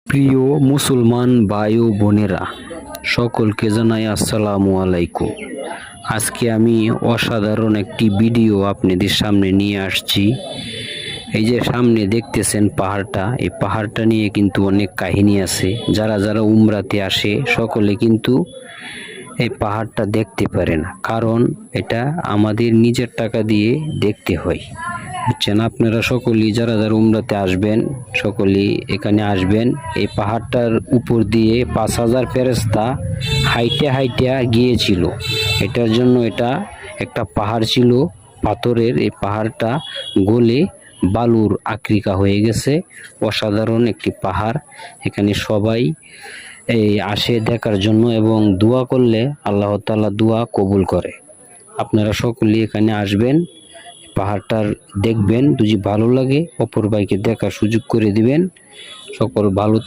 প্রিয় মুসলমান ভাই ও বোনেরা, সকলকে জানাই আসসালামু আলাইকুম। আজকে আমি অসাধারণ একটি ভিডিও আপনাদের সামনে নিয়ে আসছি। এই যে সামনে দেখতেছেন পাহাড়টা, এই পাহাড়টা নিয়ে কিন্তু অনেক কাহিনী আছে। যারা যারা উমরাতে আসে সকলে কিন্তু এই পাহাড়টা দেখতে পারে না, কারণ এটা আমাদের নিজের টাকা দিয়ে দেখতে হয়, বুঝছেন। আপনারা সকলেই যারা যারা উমরাতে আসবেন সকলেই এখানে আসবেন। এই পাহাড়টার উপর দিয়ে 5,000 ফেরেশতা হাইটে হাইটে গিয়েছিল। এটার জন্য এটা একটা পাহাড় ছিল পাথরের। এই পাহাড়টা গলে বালুর আকৃতি হয়ে গেছে। অসাধারণ একটি পাহাড়। এখানে সবাই এই আসে দেখার জন্য, এবং দোয়া করলে আল্লাহ তাআলা দোয়া কবুল করে। আপনারা সকলেই এখানে আসবেন, পাহাড়টার দেখবেন। যদি ভালো লাগে অপর ভাইকে দেখার সুযোগ করে দিবেন। সকল ভালো থাকবেন।